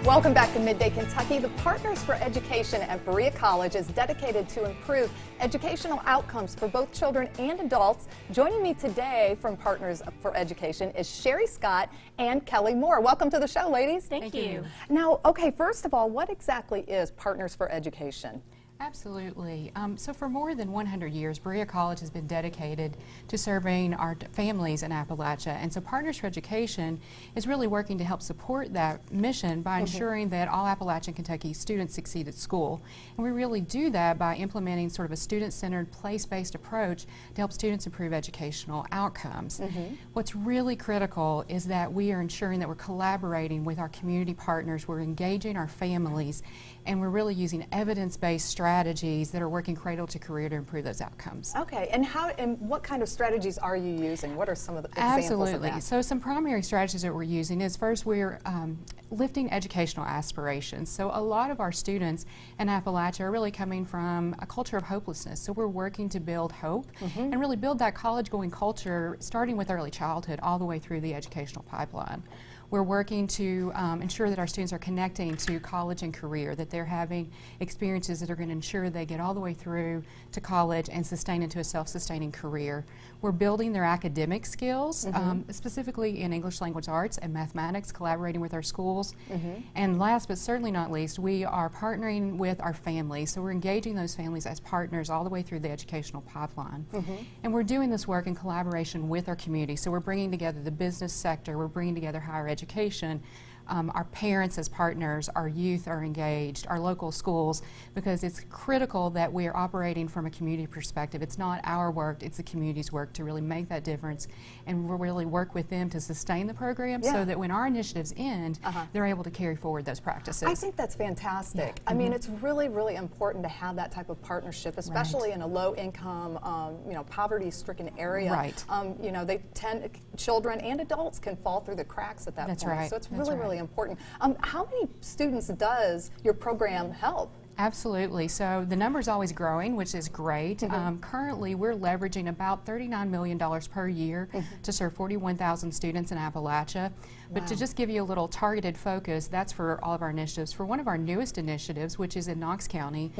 Welcome back to Midday Kentucky. The Partners for Education at Berea College is dedicated to improve educational outcomes for both children and adults. Joining me today from Partners for Education is Sherry Scott and Kelli Moore. Welcome to the show, ladies. Thank you. Now, okay, first of all, what exactly is Partners for Education? Absolutely. So for more than 100 years, Berea College has been dedicated to serving our families in Appalachia. And so Partners for Education is really working to help support that mission by ensuring that all Appalachian Kentucky students succeed at school. And we really do that by implementing sort of a student-centered, place-based approach to help students improve educational outcomes. What's really critical is that we are ensuring that we're collaborating with our community partners, we're engaging our families, and we're really using evidence-based strategies that are working cradle to career to improve those outcomes. Okay, and what kind of strategies are you using? What are some of the examples of that? So some primary strategies that we're using is first we're lifting educational aspirations. So a lot of our students in Appalachia are really coming from a culture of hopelessness. So we're working to build hope and really build that college-going culture starting with early childhood all the way through the educational pipeline. We're working to ensure that our students are connecting to college and career, that they're having experiences that are going to ensure they get all the way through to college and sustain into a self-sustaining career. We're building their academic skills, specifically in English language arts and mathematics, collaborating with our schools. And last but certainly not least, we are partnering with our families. So we're engaging those families as partners all the way through the educational pipeline. And we're doing this work in collaboration with our community. So we're bringing together the business sector, we're bringing together higher education, our parents as partners, our youth are engaged, our local schools, because it's critical that we are operating from a community perspective. It's not our work, it's the community's work to really make that difference and we'll really work with them to sustain the program so that when our initiatives end, they're able to carry forward those practices. I think that's fantastic. I mean, it's really, really important to have that type of partnership, especially in a low-income, poverty-stricken area. You know, children and adults can fall through the cracks at that point. So it's really, really important. How many students does your program help? Absolutely. So the number is always growing, which is great. Currently, we're leveraging about $39 million per year to serve 41,000 students in Appalachia. But to just give you a little targeted focus, that's for all of our initiatives. For one of our newest initiatives, which is in Knox County,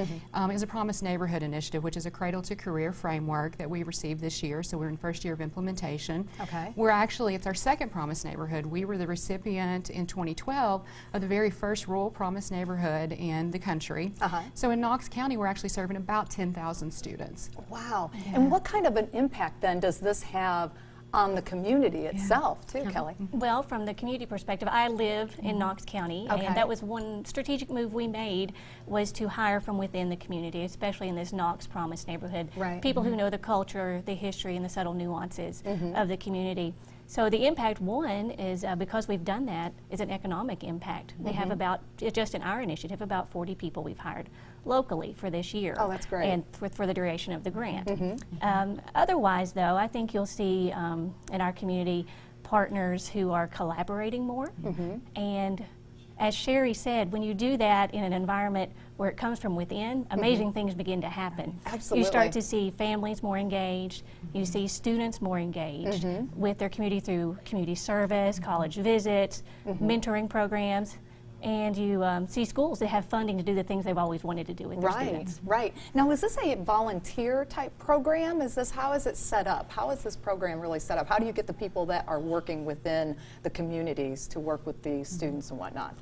is a Promise Neighborhood initiative, which is a cradle to career framework that we received this year. So we're in first year of implementation. We're actually, it's our second Promise Neighborhood. We were the recipient in 2012 of the very first rural Promise Neighborhood in the country. So in Knox County, we're actually serving about 10,000 students. Wow. And what kind of an impact then does this have on the community itself too, Kelli? Well, from the community perspective, I live in Knox County, and that was one strategic move we made, was to hire from within the community, especially in this Knox Promise neighborhood. People who know the culture, the history, and the subtle nuances of the community. So the impact, one, is because we've done that, is an economic impact. They have about, just in our initiative, about 40 people we've hired locally for this year. Oh, that's great. And for the duration of the grant. Otherwise, though, I think you'll see in our community partners who are collaborating more. And as Sherry said, when you do that in an environment where it comes from within, amazing things begin to happen. You start to see families more engaged, you see students more engaged with their community through community service, college visits, mentoring programs, and you see schools that have funding to do the things they've always wanted to do with their students. Now, is this a volunteer type program? How is it set up? How is this program really set up? How do you get the people that are working within the communities to work with the students and whatnot?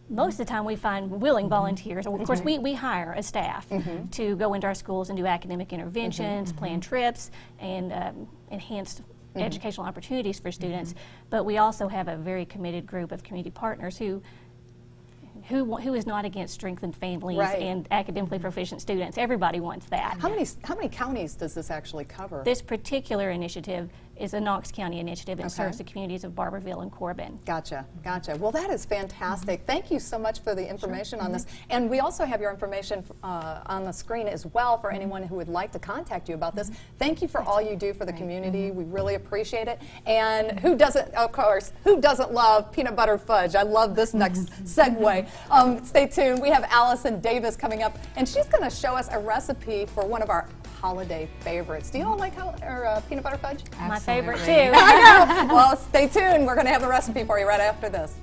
Most of the time we find willing volunteers. Of course, we hire a staff to go into our schools and do academic interventions, plan trips, and enhance educational opportunities for students. But we also have a very committed group of community partners who is not against strengthened families and academically proficient students. Everybody wants that. How many counties does this actually cover? This particular initiative is a Knox County initiative and serves the communities of Barberville and Corbin. Gotcha. Well, that is fantastic. Thank you so much for the information on this. And we also have your information on the screen as well for anyone who would like to contact you about this. Thank you for all you do for the community. We really appreciate it. And who doesn't, of course, who doesn't love peanut butter fudge? I love this next segue. Stay tuned. We have Allison Davis coming up, and she's going to show us a recipe for one of our holiday favorites. Do you all like peanut butter fudge? My favorite too. I know. Well, stay tuned. We're going to have the recipe for you right after this.